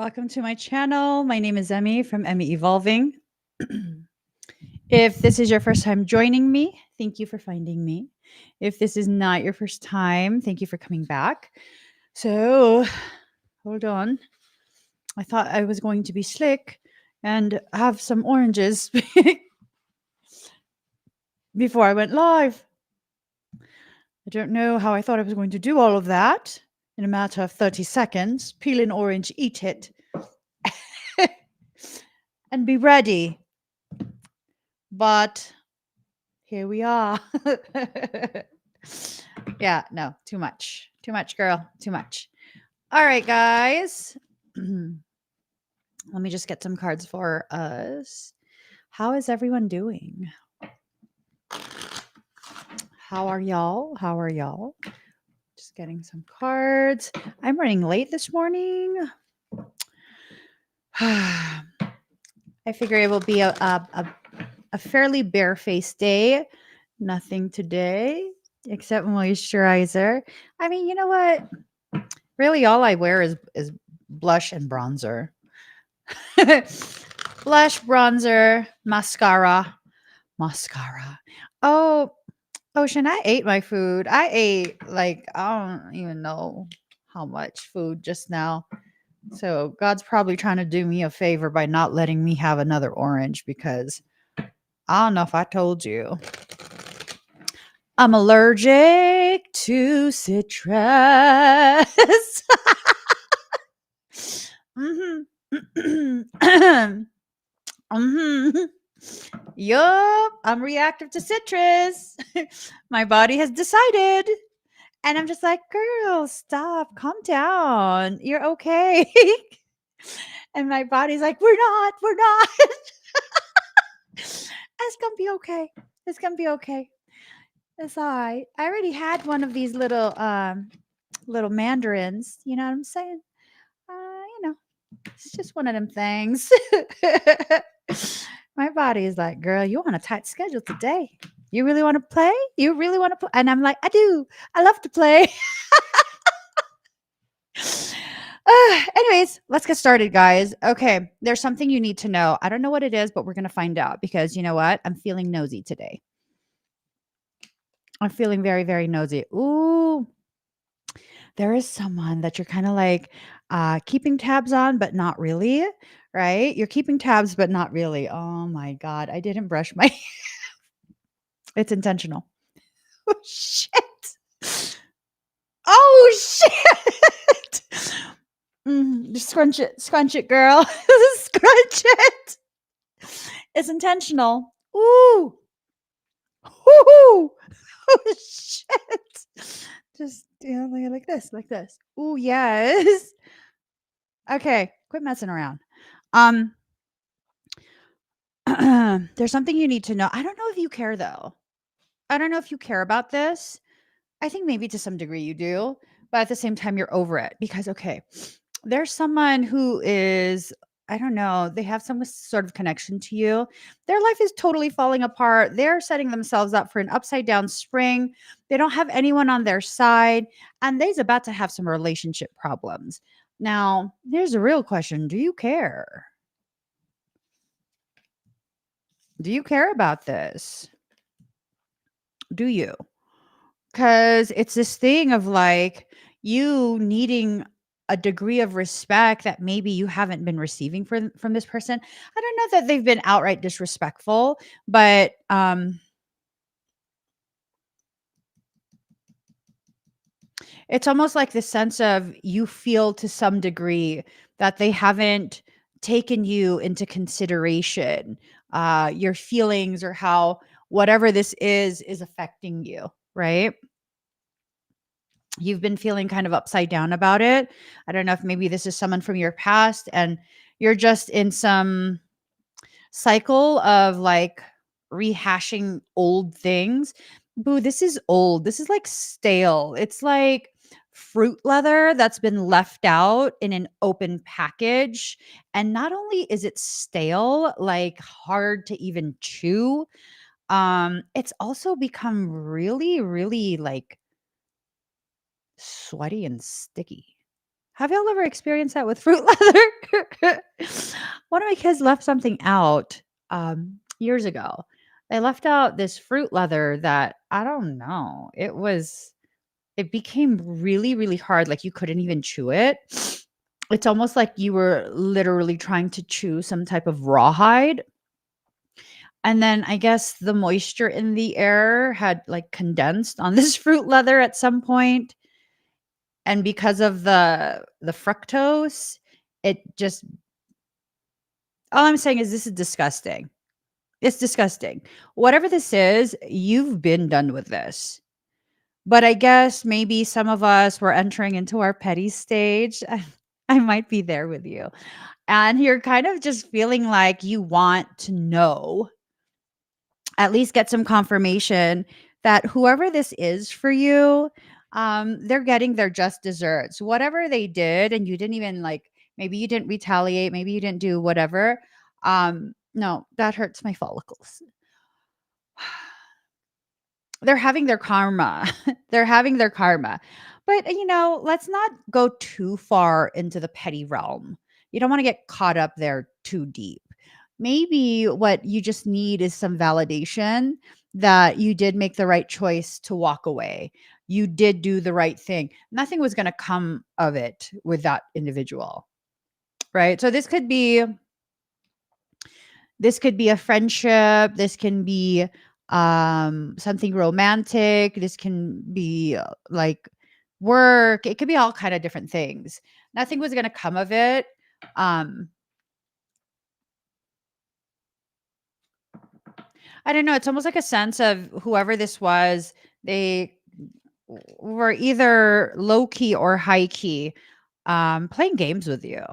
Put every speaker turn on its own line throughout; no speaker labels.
Welcome to my channel. My name is Emmy from Emmy Evolving. If this is your first time joining me, thank you for finding me. If this is not your first time, thank you for coming back. So, hold on. I thought I was going to be slick and have some oranges before I went live. I don't know how I thought I was going to do all of that in a matter of 30 seconds. Peel an orange, eat it, and be ready. But here we are. Yeah, no, too much. Too much, girl. Too much. All right, guys. Let me just get some cards for us. How is everyone doing? How are y'all? How are y'all? Just getting some cards. I'm running late this morning. I figure it will be a fairly barefaced day. Nothing today except moisturizer. I mean, you know what? Really, all I wear is blush and bronzer. Blush, bronzer, mascara. Oh, Ocean, I ate my food. I ate I don't even know how much food just now. So God's probably trying to do me a favor by not letting me have another orange because I don't know if I told you. I'm allergic to citrus. Yup, I'm reactive to citrus. My body has decided. And I'm just like, girl, stop, calm down. You're okay. And my body's like, we're not. It's gonna be okay. It's gonna be okay. It's all right. I already had one of these little mandarins. You know what I'm saying? It's just one of them things. My body is like, girl, you on a tight schedule today. You really want to play? You really want to play? And I'm like, I do. I love to play. Anyways, let's get started, guys. Okay, there's something you need to know. I don't know what it is, but we're going to find out because you know what? I'm feeling nosy today. I'm feeling very, very nosy. Ooh, there is someone that you're kind of like keeping tabs on, but not really, right? You're keeping tabs, but not really. Oh my God, I didn't brush my. It's intentional. Oh, shit. Oh, shit. Just scrunch it, girl. Scrunch it. It's intentional. Ooh. Ooh. Oh, shit. Just like this. Ooh, yes. Okay, quit messing around. There's something you need to know. I don't know if you care though. I don't know if you care about this. I think maybe to some degree you do, but at the same time you're over it because okay, there's someone who is I don't know, they have some sort of connection to you. Their life is totally falling apart. They're setting themselves up for an upside down spring. They don't have anyone on their side and they's about to have some relationship problems. Now, here's a real question. Do you care? Do you care about this? Do you? Because it's this thing of like you needing a degree of respect that maybe you haven't been receiving from this person. I don't know that they've been outright disrespectful, but it's almost like this sense of you feel to some degree that they haven't taken you into consideration, your feelings or how whatever this is affecting you, right? You've been feeling kind of upside down about it. I don't know if maybe this is someone from your past and you're just in some cycle of like rehashing old things. Boo, this is old. This is like stale. It's like fruit leather that's been left out in an open package. And not only is it stale, like hard to even chew, it's also become really, really like sweaty and sticky. Have y'all ever experienced that with fruit leather? One of my kids left something out years ago. They left out this fruit leather that I don't know. It became really, really hard. Like you couldn't even chew it. It's almost like you were literally trying to chew some type of rawhide. And then I guess the moisture in the air had like condensed on this fruit leather at some point, and because of the fructose, it just all I'm saying is this is disgusting. It's disgusting. Whatever this is, you've been done with this. But I guess maybe some of us were entering into our petty stage. I might be there with you. And you're kind of just feeling like you want to know, at least get some confirmation that whoever this is for you, they're getting their just desserts. Whatever they did, and you didn't even like, maybe you didn't retaliate, maybe you didn't do whatever. No, that hurts my follicles. They're having their karma. They're having their karma. But, let's not go too far into the petty realm. You don't want to get caught up there too deep. Maybe what you just need is some validation that you did make the right choice to walk away. You did do the right thing. Nothing was going to come of it with that individual, right? So this could be a friendship, this can be something romantic, this can be like work, it could be all kind of different things. Nothing was going to come of it. um I don't know, it's almost like a sense of whoever this was, they were either low key or high key playing games with you.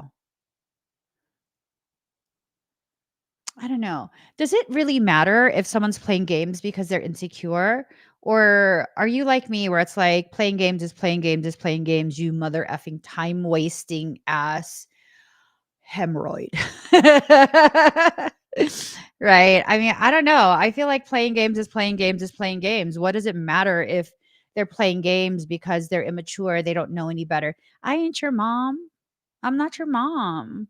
I don't know. Does it really matter if someone's playing games because they're insecure? Or are you like me where it's like playing games is playing games is playing games, you mother effing time wasting ass hemorrhoid? Right. I mean, I don't know. I feel like playing games is playing games is playing games. What does it matter if they're playing games because they're immature? They don't know any better. I ain't your mom. I'm not your mom.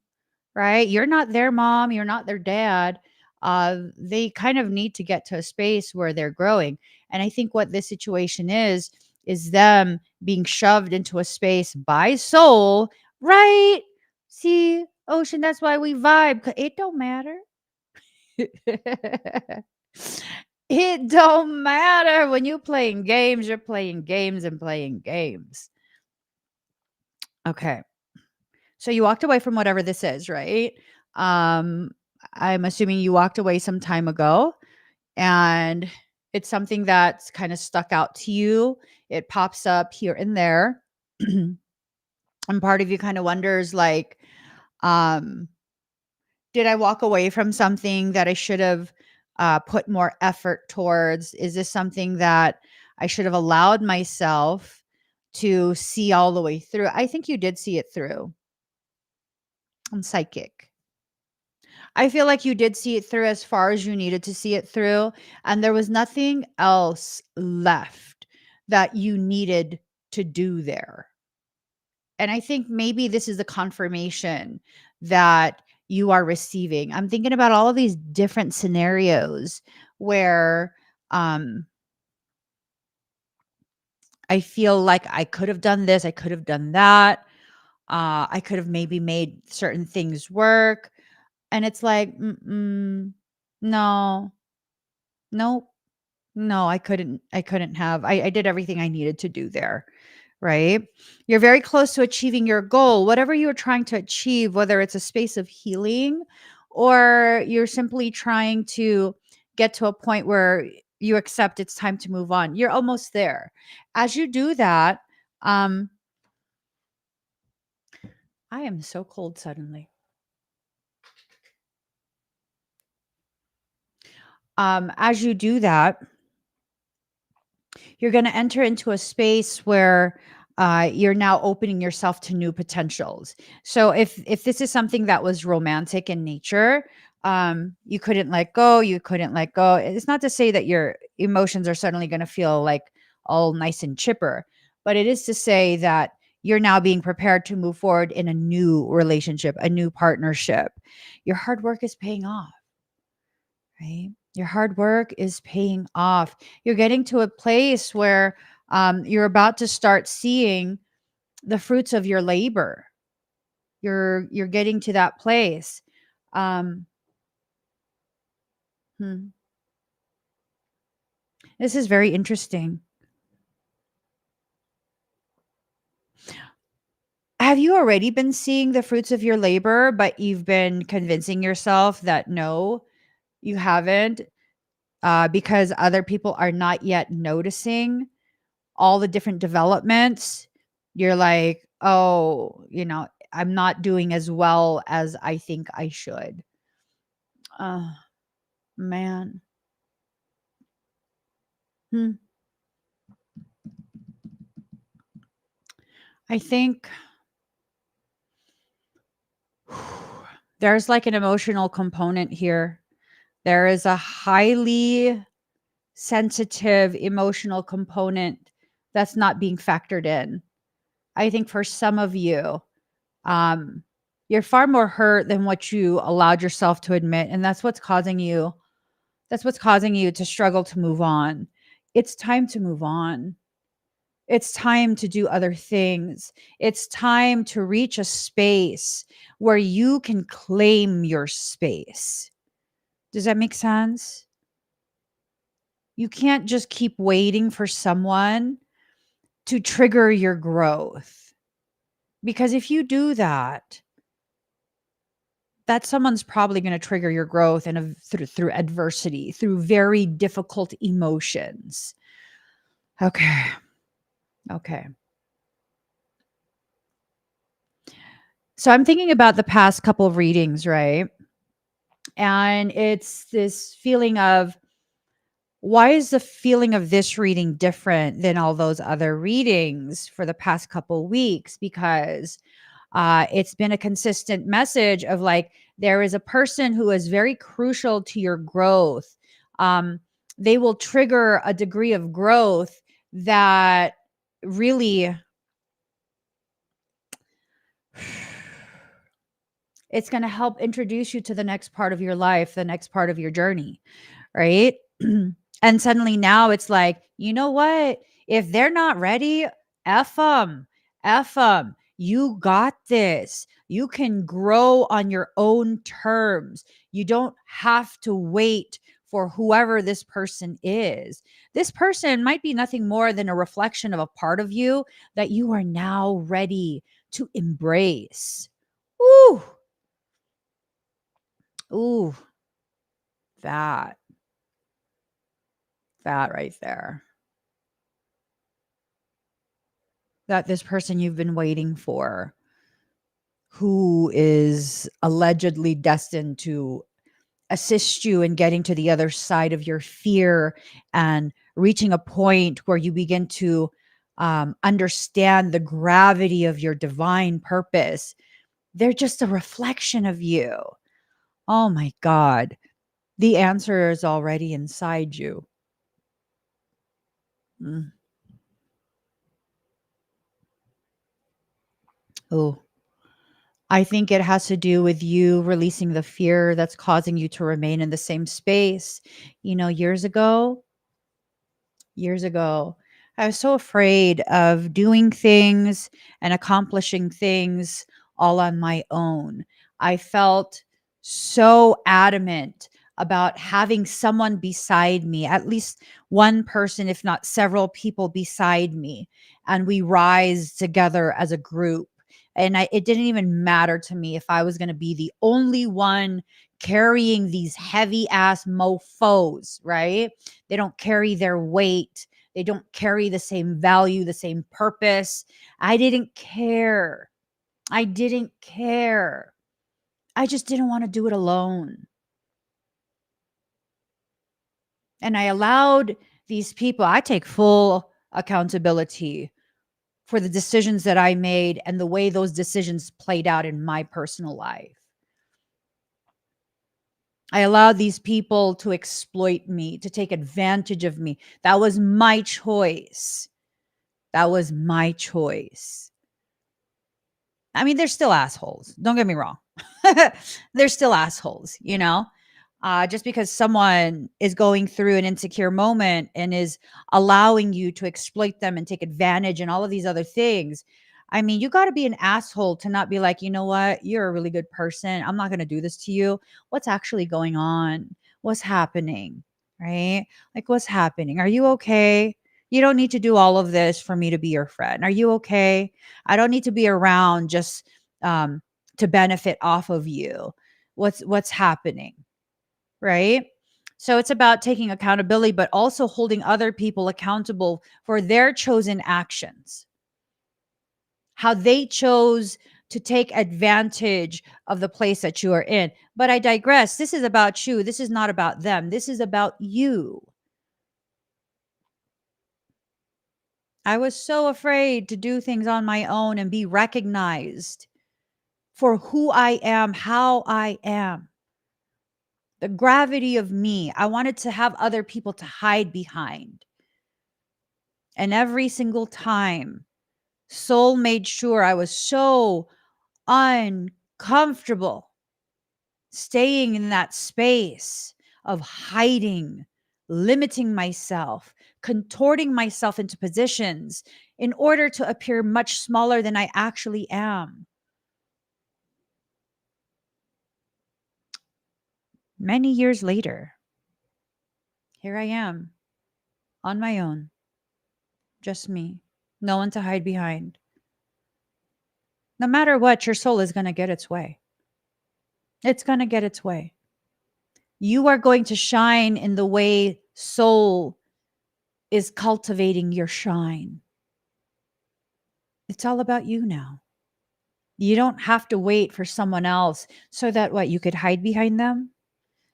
Right? You're not their mom, you're not their dad. They kind of need to get to a space where they're growing. And I think what this situation is them being shoved into a space by soul, right? See, Ocean, that's why we vibe. It don't matter. It don't matter. When you're playing games, you're playing games and playing games. Okay. So you walked away from whatever this is, right? Um, I'm assuming you walked away some time ago, and it's something that's kind of stuck out to you. It pops up here and there. And part of you kind of wonders like, um, did I walk away from something that I should have put more effort towards? Is this something that I should have allowed myself to see all the way through? I think you did see it through. I'm psychic. I feel like you did see it through as far as you needed to see it through, and there was nothing else left that you needed to do there. And I think maybe this is the confirmation that you are receiving. I'm thinking about all of these different scenarios where I feel like I could have done this, I could have done that. I could have maybe made certain things work. And it's like, no, nope. No, I couldn't have. I did everything I needed to do there, right? You're very close to achieving your goal, whatever you're trying to achieve, whether it's a space of healing or you're simply trying to get to a point where you accept it's time to move on. You're almost there. As you do that, um, I am so cold suddenly. As you do that, you're going to enter into a space where you're now opening yourself to new potentials. So if this is something that was romantic in nature, you couldn't let go, you couldn't let go. It's not to say that your emotions are suddenly going to feel like all nice and chipper, but it is to say that You're now being prepared to move forward in a new relationship, a new partnership. Your hard work is paying off, right? Your hard work is paying off. You're getting to a place where you're about to start seeing the fruits of your labor. You're getting to that place. Um, hmm, this is very interesting. Have you already been seeing the fruits of your labor, but you've been convincing yourself that no, you haven't, because other people are not yet noticing all the different developments? You're like, oh, I'm not doing as well as I think I should. Oh, man. Hmm. I think there's like an emotional component here. There is a highly sensitive emotional component that's not being factored in. I think for some of you, um, you're far more hurt than what you allowed yourself to admit. And that's what's causing you to struggle to move on. It's time to move on. It's time to do other things. It's time to reach a space where you can claim your space. Does that make sense? You can't just keep waiting for someone to trigger your growth. Because if you do that, that someone's probably going to trigger your growth through adversity, through very difficult emotions. Okay. Okay. So I'm thinking about the past couple of readings, right? And it's this feeling of, why is the feeling of this reading different than all those other readings for the past couple weeks? Because it's been a consistent message of like, there is a person who is very crucial to your growth. They will trigger a degree of growth that really it's going to help introduce you to the next part of your life, the next part of your journey, right? And suddenly now it's like, you know what? If they're not ready, F them, F them. You got this. You can grow on your own terms. You don't have to wait for whoever this person is. This person might be nothing more than a reflection of a part of you that you are now ready to embrace. Ooh, ooh, that, that right there. That this person you've been waiting for, who is allegedly destined to assist you in getting to the other side of your fear and reaching a point where you begin to understand the gravity of your divine purpose. They're just a reflection of you. Oh my God. The answer is already inside you. Mm. Oh, I think it has to do with you releasing the fear that's causing you to remain in the same space. Years ago, I was so afraid of doing things and accomplishing things all on my own. I felt so adamant about having someone beside me, at least one person, if not several people beside me, and we rise together as a group. And it didn't even matter to me if I was going to be the only one carrying these heavy ass mofos, right? They don't carry their weight. They don't carry the same value, the same purpose. I didn't care. I didn't care. I just didn't want to do it alone. And I allowed these people, I take full accountability for the decisions that I made and the way those decisions played out in my personal life. I allowed these people to exploit me, to take advantage of me. That was my choice. That was my choice. I mean, they're still assholes. Don't get me wrong. They're still assholes, you know? Just because someone is going through an insecure moment and is allowing you to exploit them and take advantage and all of these other things. I mean, you got to be an asshole to not be like, you know what? You're a really good person. I'm not going to do this to you. What's actually going on? What's happening? Right? Like, what's happening? Are you okay? You don't need to do all of this for me to be your friend. Are you okay? I don't need to be around just to benefit off of you. What's happening? Right? So it's about taking accountability, but also holding other people accountable for their chosen actions, how they chose to take advantage of the place that you are in. But I digress. This is about you. This is not about them. This is about you. I was so afraid to do things on my own and be recognized for who I am, how I am, the gravity of me. I wanted to have other people to hide behind. And every single time, soul made sure I was so uncomfortable staying in that space of hiding, limiting myself, contorting myself into positions in order to appear much smaller than I actually am. Many years later, here I am on my own, just me, no one to hide behind. No matter what, your soul is going to get its way. It's going to get its way. You are going to shine in the way soul is cultivating your shine. It's all about you now. You don't have to wait for someone else so that what you could hide behind them,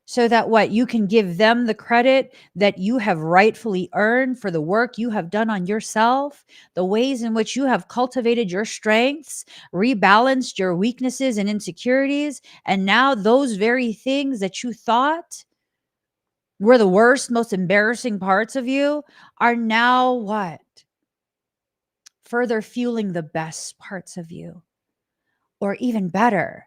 so that what you can give them the credit that you have rightfully earned for the work you have done on yourself, the ways in which you have cultivated your strengths, rebalanced your weaknesses and insecurities, and now those very things that you thought were the worst, most embarrassing parts of you are now what? Further fueling the best parts of you. Or even better,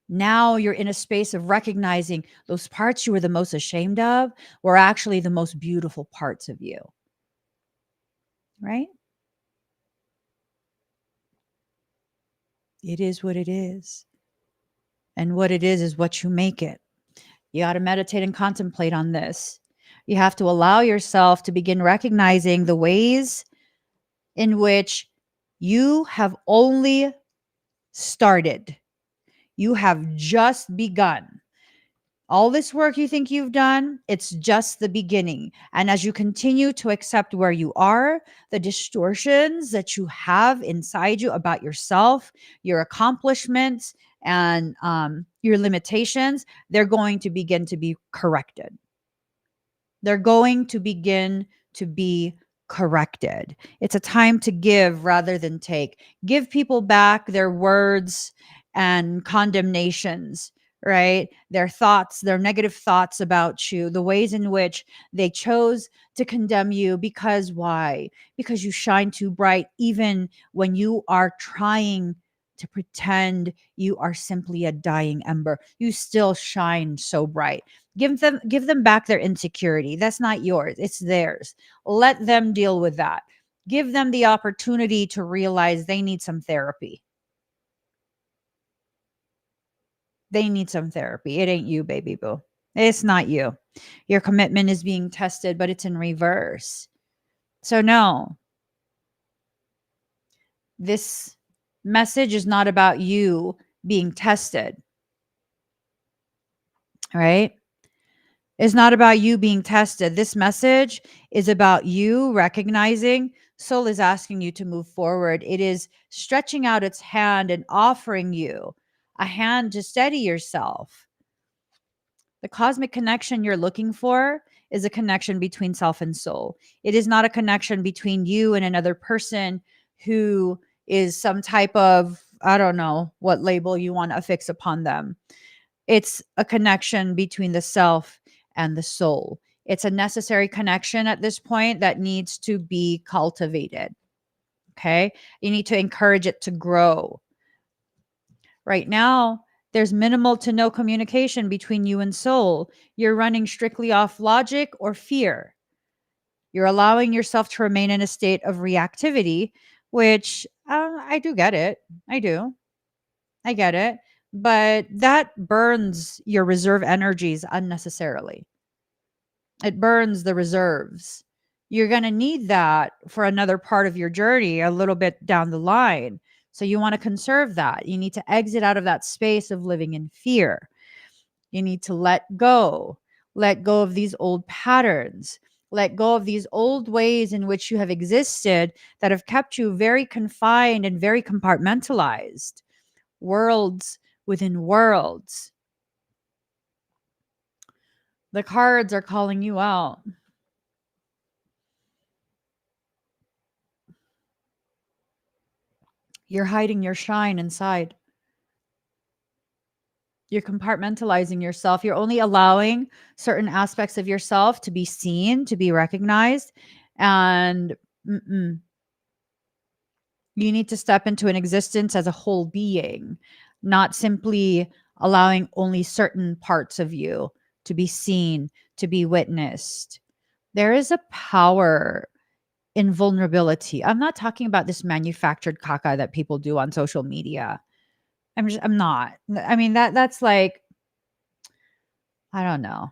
now you're in a space of recognizing those parts you were the most ashamed of were actually the most beautiful parts of you. Right? It is what it is. And what it is what you make it. You got to meditate and contemplate on this. You have to allow yourself to begin recognizing the ways in which you have only started. You have just begun. All this work you think you've done, it's just the beginning. And as you continue to accept where you are, the distortions that you have inside you about yourself, your accomplishments, and your limitations, they're going to begin to be corrected. They're going to begin to be corrected. It's a time to give rather than take. Give people back their words and condemnations, right? Their thoughts, their negative thoughts about you, the ways in which they chose to condemn you. Because why? Because you shine too bright, even when you are trying to pretend you are simply a dying ember. You still shine so bright. Give them back their insecurity. That's not yours. It's theirs. Let them deal with that. Give them the opportunity to realize they need some therapy. They need some therapy. It ain't you, baby boo. It's not you. Your commitment is being tested, but it's in reverse. So no, this message is not about you being tested, right? It's not about you being tested. This message is about you recognizing soul is asking you to move forward. It is stretching out its hand and offering you a hand to steady yourself. The cosmic connection you're looking for is a connection between self and soul. It is not a connection between you and another person who is some type of, I don't know what label you want to affix upon them. It's a connection between the self and the soul. It's a necessary connection at this point that needs to be cultivated. Okay. You need to encourage it to grow. Right now, there's minimal to no communication between you and soul. You're running strictly off logic or fear. You're allowing yourself to remain in a state of reactivity, which I do get it. I do. I get it. But that burns your reserve energies unnecessarily. It burns the reserves. You're going to need that for another part of your journey a little bit down the line. So you want to conserve that. You need to exit out of that space of living in fear. You need to let go of these old patterns, let go of these old ways in which you have existed that have kept you very confined and very compartmentalized. Worlds within worlds. The cards are calling you out. You're hiding your shine inside. You're compartmentalizing yourself. You're only allowing certain aspects of yourself to be seen, to be recognized. And you need to step into an existence as a whole being, not simply allowing only certain parts of you to be seen, to be witnessed. There is a power in vulnerability. I'm not talking about this manufactured caca that people do on social media. I'm not. I mean that's like, I don't know.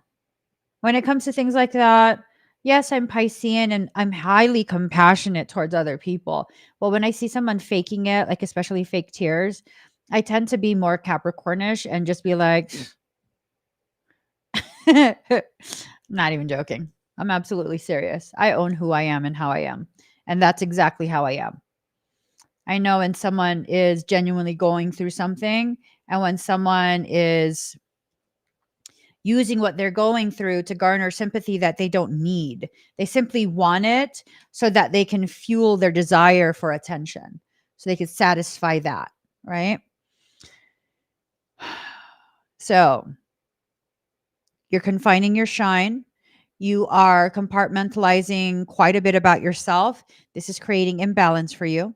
When it comes to things like that, yes, I'm Piscean and I'm highly compassionate towards other people. But when I see someone faking it, like especially fake tears, I tend to be more Capricornish and just be like, not even joking. I'm absolutely serious. I own who I am and how I am. And that's exactly how I am. I know when someone is genuinely going through something and when someone is using what they're going through to garner sympathy that they don't need. They simply want it so that they can fuel their desire for attention, so they can satisfy that, right? So you're confining your shine. You are compartmentalizing quite a bit about yourself. This is creating imbalance for you.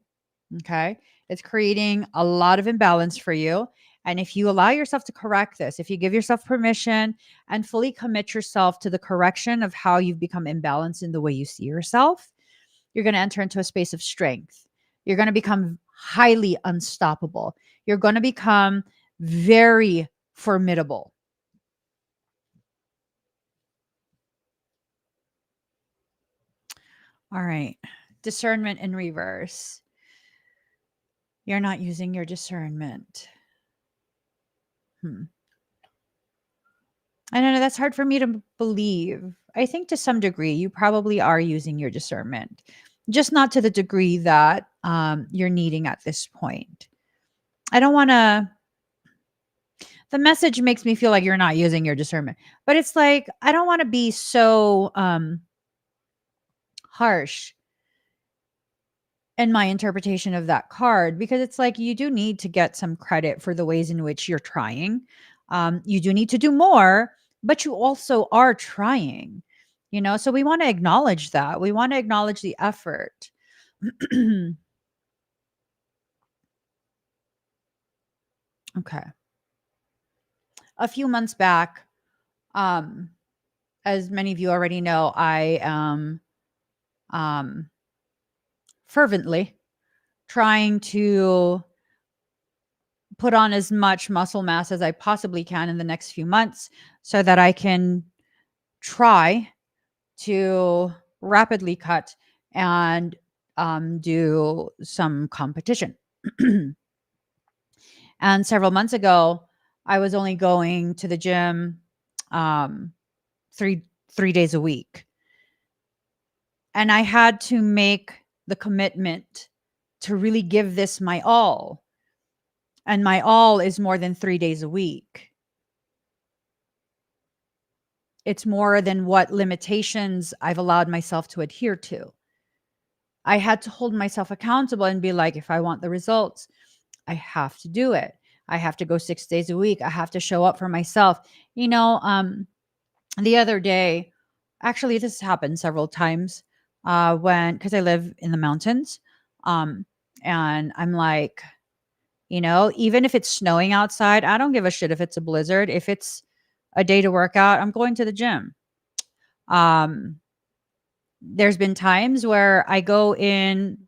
Okay. It's creating a lot of imbalance for you. And if you allow yourself to correct this, if you give yourself permission and fully commit yourself to the correction of how you've become imbalanced in the way you see yourself, you're going to enter into a space of strength. You're going to become highly unstoppable. You're going to become very formidable. All right. Discernment in reverse. You're not using your discernment. I don't know. That's hard for me to believe. I think to some degree, you probably are using your discernment, just not to the degree that you're needing at this point. I don't want to. The message makes me feel like you're not using your discernment, but it's like I don't want to be so harsh in my interpretation of that card because it's like you do need to get some credit for the ways in which you're trying. You do need to do more, but you also are trying, so we want to acknowledge that. We want to acknowledge the effort. Okay. A few months back, um, as many of you already know, I am um, fervently trying to put on as much muscle mass as I possibly can in the next few months so that I can try to rapidly cut and do some competition. And several months ago, I was only going to the gym um, three days a week, and I had to make the commitment to really give this my all. And my all is more than 3 days a week. It's more than what limitations I've allowed myself to adhere to. I had to hold myself accountable and be like, if I want the results, I have to do it. I have to go 6 days a week. I have to show up for myself. The other day, actually, this happened several times because I live in the mountains. And I'm like, Even if it's snowing outside, I don't give a shit if it's a blizzard. If it's a day to work out, I'm going to the gym. Um, there's been times where I go in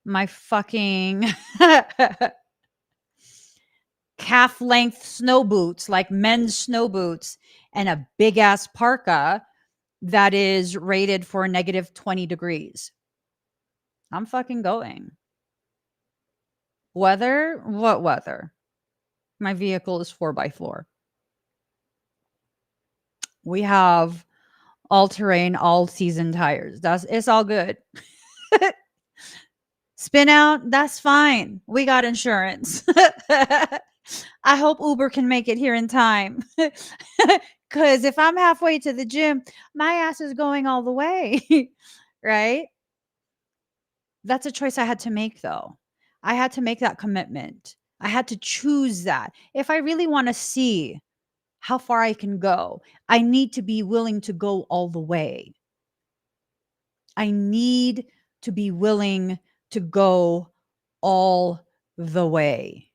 my fucking calf length snow boots, like men's snow boots, and a big ass parka that is rated for negative 20 degrees. I'm fucking going. Weather? What weather? My vehicle is 4x4. We have all terrain, all season tires. It's all good. Spin out, that's fine. We got insurance. I hope Uber can make it here in time. Because if I'm halfway to the gym, my ass is going all the way. Right? That's a choice I had to make, though. I had to make that commitment. I had to choose that. If I really want to see how far I can go, I need to be willing to go all the way. I need to be willing to go all the way.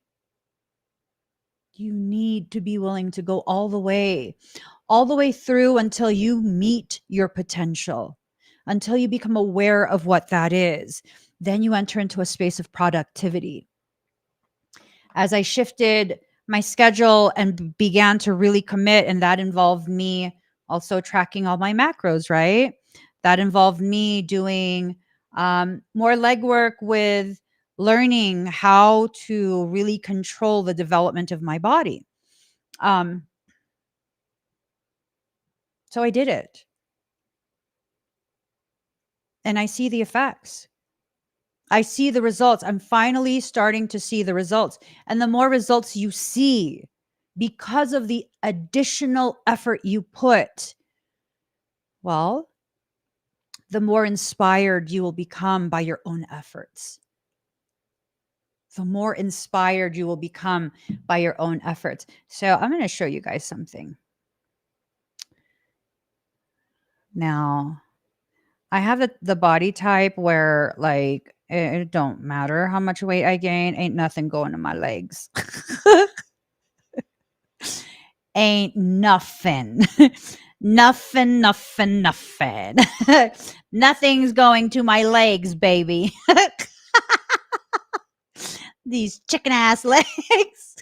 You need to be willing to go all the way through until you meet your potential, until you become aware of what that is. Then you enter into a space of productivity. As I shifted my schedule and began to really commit, and that involved me also tracking all my macros, right? That involved me doing more legwork with learning how to really control the development of my body. So I did it. And I see the effects. I see the results. I'm finally starting to see the results. And the more results you see because of the additional effort you put, well, the more inspired you will become by your own efforts. The more inspired you will become by your own efforts. So I'm going to show you guys something. Now, I have the body type where, like, it don't matter how much weight I gain, ain't nothing going to my legs. Ain't nothing. Nothing. Nothing's going to my legs, baby. These chicken ass legs.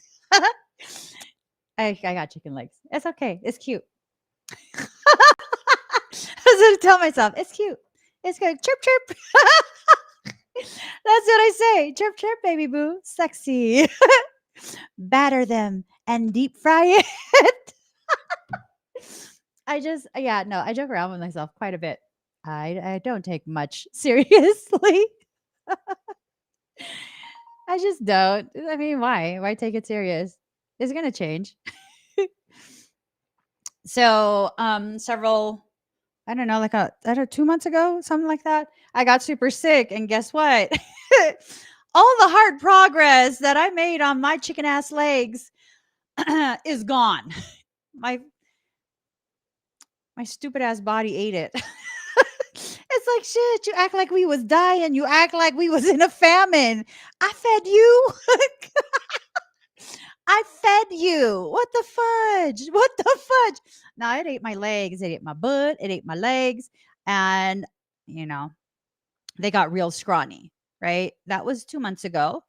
I got chicken legs. It's okay. It's cute. I was going to tell myself, it's cute. It's good. Chirp, chirp. That's what I say. Chirp, chirp, baby boo. Sexy. Batter them and deep fry it. I joke around with myself quite a bit. I don't take much seriously. I just don't. I mean, why? Why take it serious? It's gonna change. So, several, I don't know, like I don't know, 2 months ago, something like that, I got super sick, and guess what? All the hard progress that I made on my chicken ass legs is gone. My stupid ass body ate it. It's like, shit, you act like we was dying. You act like we was in a famine. I fed you. I fed you. What the fudge? What the fudge? No, it ate my legs. It ate my butt. It ate my legs. And, you know, they got real scrawny, right? That was 2 months ago.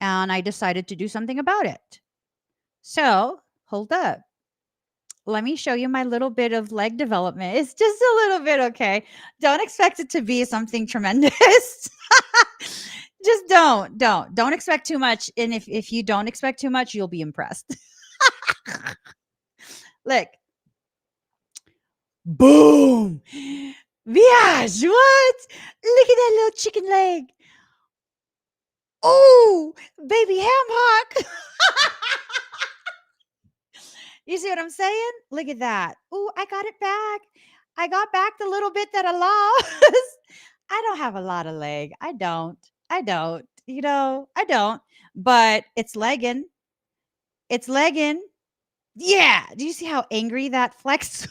And I decided to do something about it. So, hold up. Let me show you my little bit of leg development. It's just a little bit, okay? Don't expect it to be something tremendous. Just don't expect too much. And if you don't expect too much, you'll be impressed. Look. Boom. Viage, what? Look at that little chicken leg. Oh, baby ham hock. You see what I'm saying? Look at that. Oh, I got it back. I got back the little bit that I lost. I don't have a lot of leg. I don't. I don't. But it's legging. It's legging. Yeah. Do you see how angry that flex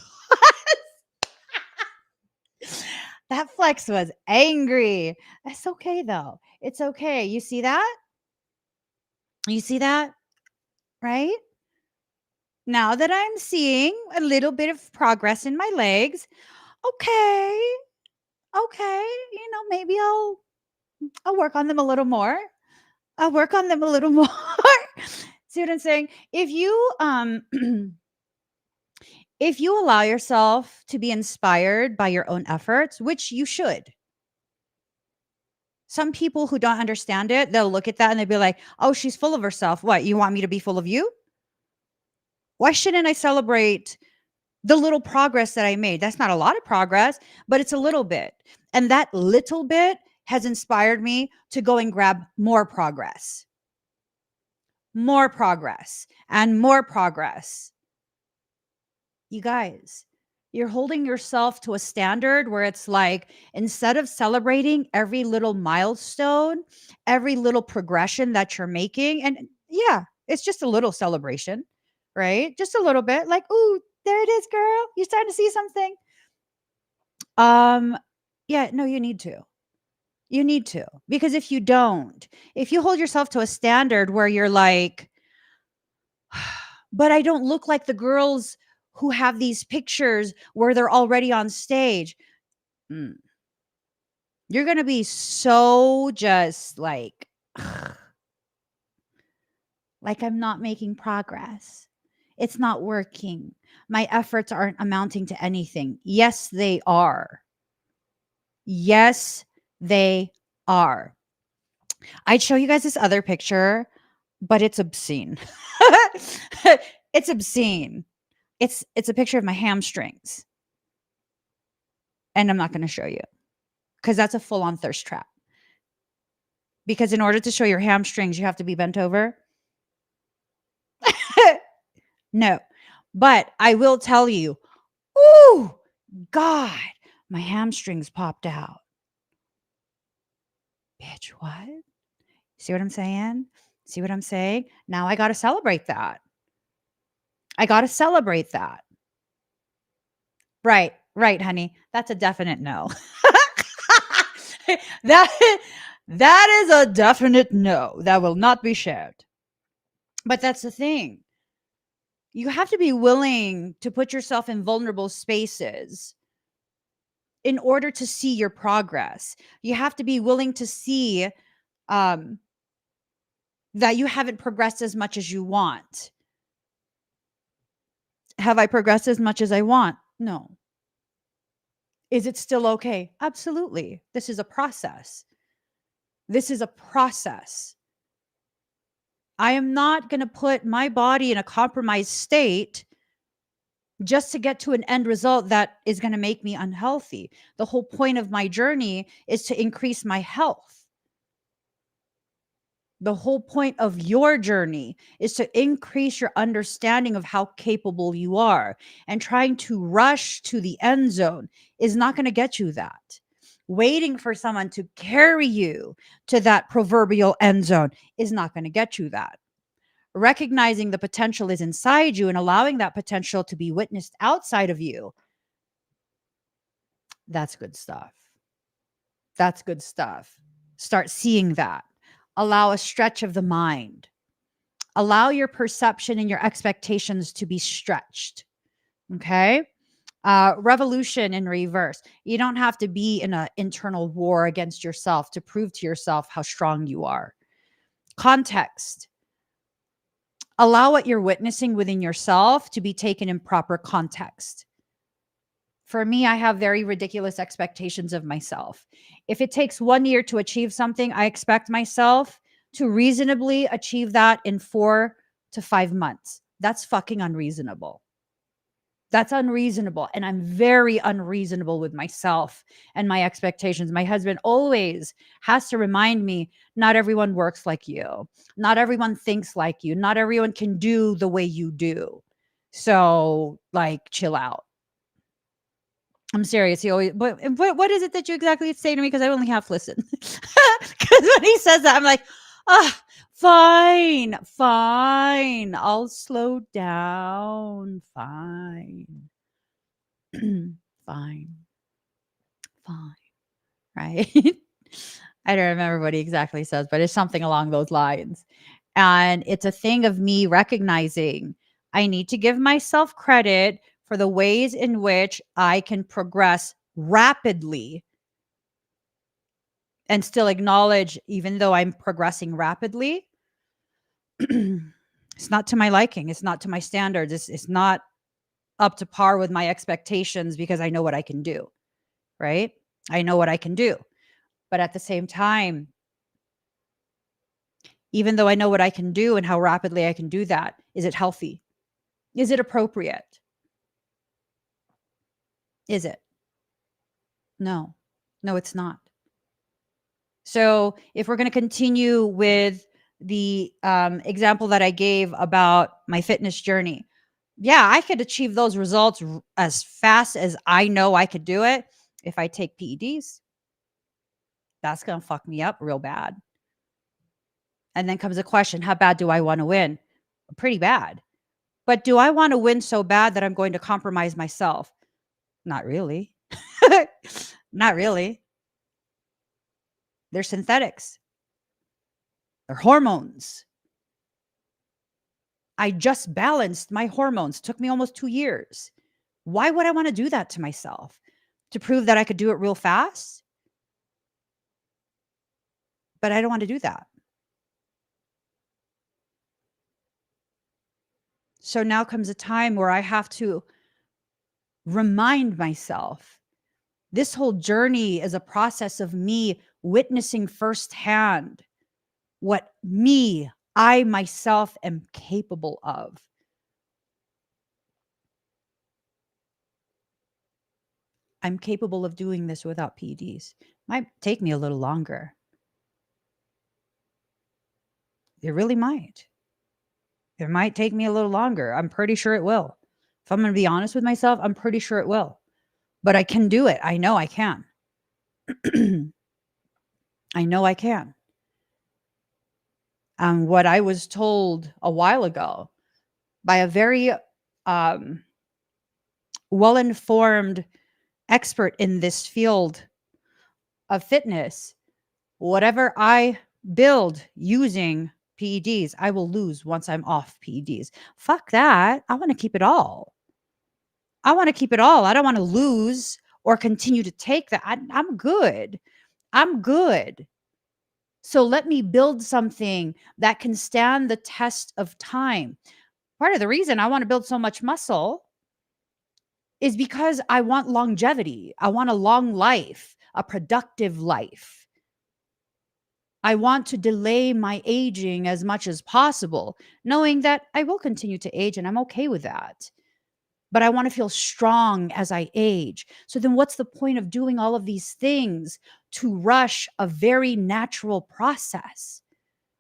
was? That flex was angry. That's okay, though. It's okay. You see that? You see that? Right? Now that I'm seeing a little bit of progress in my legs, okay, okay, maybe I'll work on them a little more. I'll work on them a little more. See what I'm saying? If you if you allow yourself to be inspired by your own efforts, which you should. Some people who don't understand it, they'll look at that and they'll be like, "Oh, she's full of herself. What? You want me to be full of you? Why shouldn't I celebrate the little progress that I made?" That's not a lot of progress, but it's a little bit. And that little bit has inspired me to go and grab more progress, and more progress. You guys, you're holding yourself to a standard where it's like, instead of celebrating every little milestone, every little progression that you're making, and yeah, it's just a little celebration, right? Just a little bit, like, "Ooh, there it is, girl. You're starting to see something." Um, yeah, no, you need to. You need to. Because if you don't, if you hold yourself to a standard where you're like, "But I don't look like the girls who have these pictures where they're already on stage." Mm, you're going to be so just like, "I'm not making progress. It's not working. My efforts aren't amounting to anything." Yes, they are. Yes, they are. I'd show you guys this other picture, but it's obscene. It's obscene. It's a picture of my hamstrings, and I'm not going to show you because that's a full-on thirst trap. Because in order to show your hamstrings, you have to be bent over. No. But I will tell you, ooh, God, my hamstrings popped out. Bitch, what? See what I'm saying? See what I'm saying? Now I got to celebrate that. I got to celebrate that. Right, right, honey. That's a definite no. that that is a definite no. That will not be shared. But that's the thing. You have to be willing to put yourself in vulnerable spaces in order to see your progress. You have to be willing to see um, that you haven't progressed as much as you want. Have I progressed as much as I want? No. Is it still okay? Absolutely. This is a process. This is a process. I am not going to put my body in a compromised state just to get to an end result that is going to make me unhealthy. The whole point of my journey is to increase my health. The whole point of your journey is to increase your understanding of how capable you are. And trying to rush to the end zone is not going to get you that. Waiting for someone to carry you to that proverbial end zone is not going to get you that. Recognizing the potential is inside you and allowing that potential to be witnessed outside of you, that's good stuff. That's good stuff. Start seeing that. Allow a stretch of the mind. Allow your perception and your expectations to be stretched. Okay. Revolution in reverse. You don't have to be in an internal war against yourself to prove to yourself how strong you are. Context. Allow what you're witnessing within yourself to be taken in proper context. For me, I have very ridiculous expectations of myself. If it takes 1 year to achieve something, I expect myself to reasonably achieve that in 4 to 5 months. That's fucking unreasonable. That's unreasonable. And I'm very unreasonable with myself and my expectations. My husband always has to remind me, not everyone works like you. Not everyone thinks like you. Not everyone can do the way you do. So, like, chill out. I'm serious. He always, but what is it that you exactly say to me? Because I only half listen. Because when he says that, I'm like, ah, fine, fine. I'll slow down. Fine. Fine. Fine. Right. I don't remember what he exactly says, but it's something along those lines. And it's a thing of me recognizing I need to give myself credit for the ways in which I can progress rapidly and still acknowledge, even though I'm progressing rapidly, it's not to my liking. It's not to my standards. It's not up to par with my expectations because I know what I can do, right? I know what I can do. But at the same time, even though I know what I can do and how rapidly I can do that, is it healthy? Is it appropriate? Is it? No. No, it's not. So if we're going to continue with the example that I gave about my fitness journey, yeah, I could achieve those results as fast as I know I could do it if I take PEDs. That's going to fuck me up real bad. And then comes the question, how bad do I want to win? Pretty bad. But do I want to win so bad that I'm going to compromise myself? Not really. Not really. They're synthetics. They're hormones. I just balanced my hormones. Took me almost 2 years. Why would I want to do that to myself? To prove that I could do it real fast? But I don't want to do that. So now comes a time where I have to remind myself this whole journey is a process of me witnessing firsthand what I myself am capable of. I'm capable of doing this without PEDs. Might take me a little longer. It really might. It might take me a little longer. I'm pretty sure it will. If I'm going to be honest with myself, I'm pretty sure it will. But I can do it. I know I can. I know I can. What I was told a while ago by a very well-informed expert in this field of fitness, whatever I build using PEDs, I will lose once I'm off PEDs. Fuck that. I want to keep it all. I want to keep it all. I don't want to lose or continue to take that. I'm good. I'm good. So let me build something that can stand the test of time. Part of the reason I want to build so much muscle is because I want longevity. I want a long life, a productive life. I want to delay my aging as much as possible, knowing that I will continue to age and I'm okay with that. But I want to feel strong as I age. So then what's the point of doing all of these things to rush a very natural process?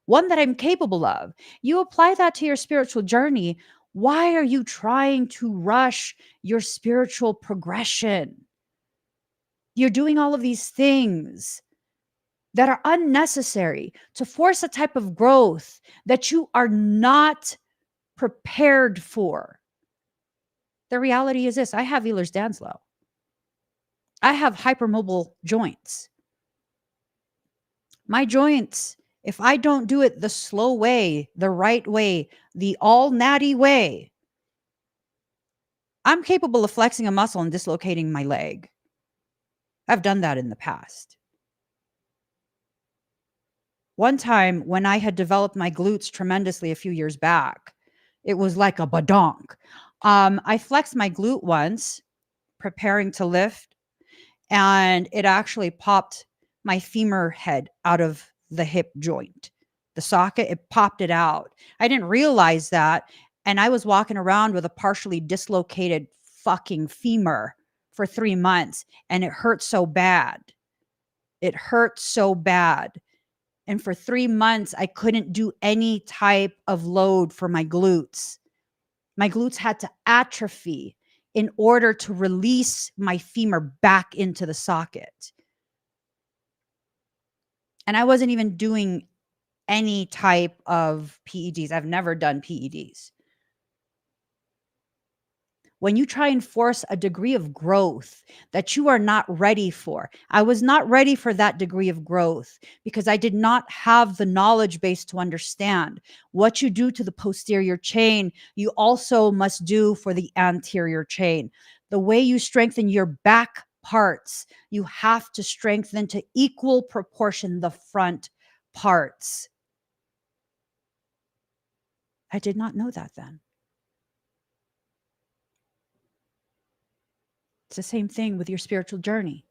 One that I'm capable of. You apply that to your spiritual journey. Why are you trying to rush your spiritual progression? You're doing all of these things that are unnecessary to force a type of growth that you are not prepared for. The reality is this: I have Ehlers-Danlos. I have hypermobile joints. My joints, if I don't do it the slow way, the right way, the all natty way, I'm capable of flexing a muscle and dislocating my leg. I've done that in the past. One time when I had developed my glutes tremendously a few years back, it was like a badonk. I flexed my glute once, preparing to lift, and it actually popped my femur head out of the hip joint. The socket, it popped it out. I didn't realize that. And I was walking around with a partially dislocated fucking femur for 3 months. And it hurt so bad. It hurt so bad. And for 3 months, I couldn't do any type of load for my glutes. My glutes had to atrophy in order to release my femur back into the socket. And I wasn't even doing any type of PEDs. I've never done PEDs. when you try and force a degree of growth that you are not ready for. I was not ready for that degree of growth because I did not have the knowledge base to understand what you do to the posterior chain, you also must do for the anterior chain. The way you strengthen your back parts, you have to strengthen to equal proportion the front parts. I did not know that then. It's the same thing with your spiritual journey.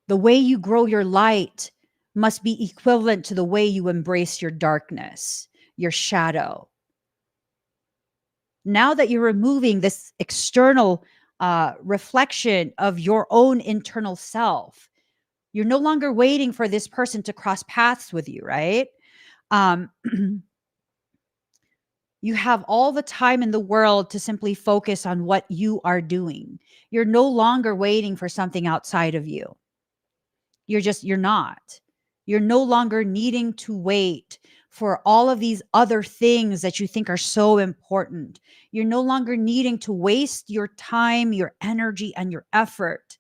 The way you grow your light must be equivalent to the way you embrace your darkness, your shadow. Now that you're removing this external reflection of your own internal self, you're no longer waiting for this person to cross paths with you, right? Um, you have all the time in the world to simply focus on what you are doing. You're no longer waiting for something outside of you. You're not. You're no longer needing to wait for all of these other things that you think are so important. You're no longer needing to waste your time, your energy, and your effort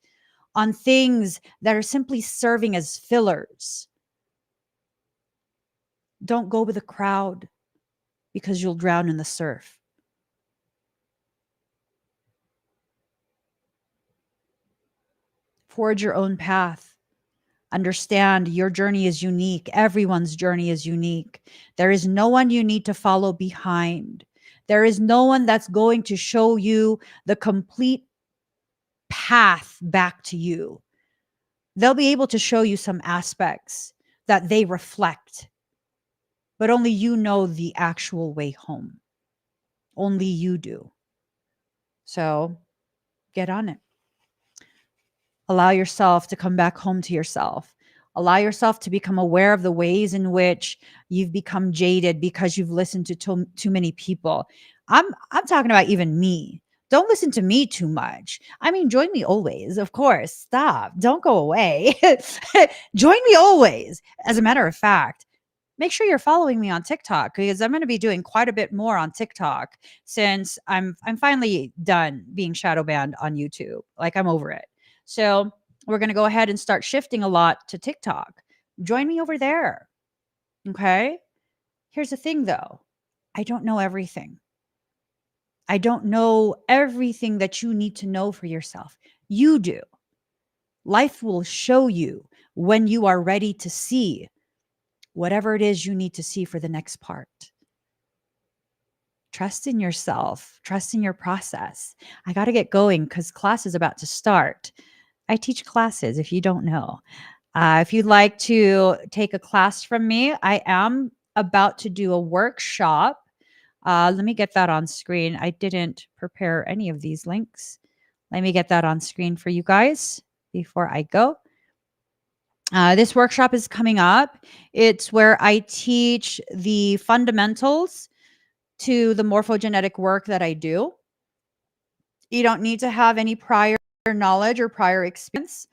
on things that are simply serving as fillers. Don't go with the crowd because you'll drown in the surf. Forge your own path. Understand your journey is unique. Everyone's journey is unique. There is no one you need to follow behind. There is no one that's going to show you the complete path back to you. They'll be able to show you some aspects that they reflect, but only you know the actual way home. Only you do. So get on it. Allow yourself to come back home to yourself. Allow yourself to become aware of the ways in which you've become jaded because you've listened to too many people. I'm talking about even me. Don't listen to me too much. I mean, join me always, of course. Stop. Don't go away. Join me always. As a matter of fact, make sure you're following me on TikTok because I'm going to be doing quite a bit more on TikTok since I'm finally done being shadow banned on YouTube. Like I'm over it. So we're going to go ahead and start shifting a lot to TikTok. Join me over there. Okay. Here's the thing though. I don't know everything. I don't know everything that you need to know for yourself. You do. Life will show you when you are ready to see whatever it is you need to see for the next part. Trust in yourself, trust in your process. I got to get going because class is about to start. I teach classes if you don't know. If you'd like to take a class from me, I am about to do a workshop. Let me get that on screen. I didn't prepare any of these links. Let me get that on screen for you guys before I go. This workshop is coming up. It's where I teach the fundamentals to the morphogenetic work that I do. You don't need to have any prior knowledge or prior experience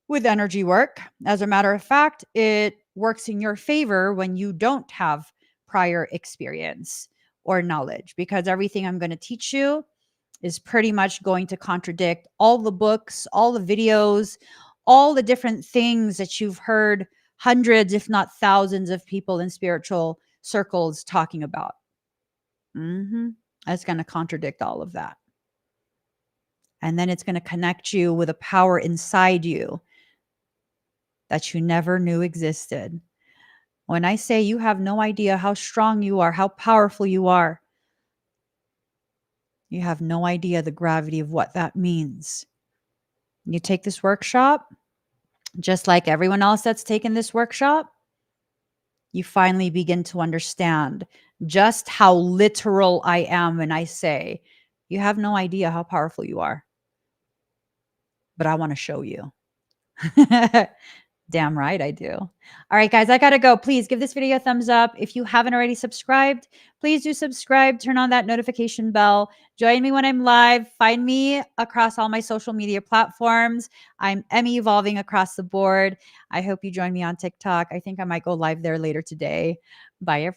with energy work. As a matter of fact, it works in your favor when you don't have prior experience or knowledge because everything I'm going to teach you is pretty much going to contradict all the books, all the videos, all the different things that you've heard hundreds, if not thousands, of people in spiritual circles talking about. It's going to contradict all of that. And then it's going to connect you with a power inside you that you never knew existed. When I say you have no idea how strong you are, how powerful you are, you have no idea the gravity of what that means. You take this workshop, just like everyone else that's taken this workshop, you finally begin to understand just how literal I am when I say, you have no idea how powerful you are, but I want to show you. Damn right I do. All right, guys, I got to go. Please give this video a thumbs up. If you haven't already subscribed, please do subscribe. Turn on that notification bell. Join me when I'm live. Find me across all my social media platforms. I'm Emmy Evolving across the board. I hope you join me on TikTok. I think I might go live there later today. Bye, everyone.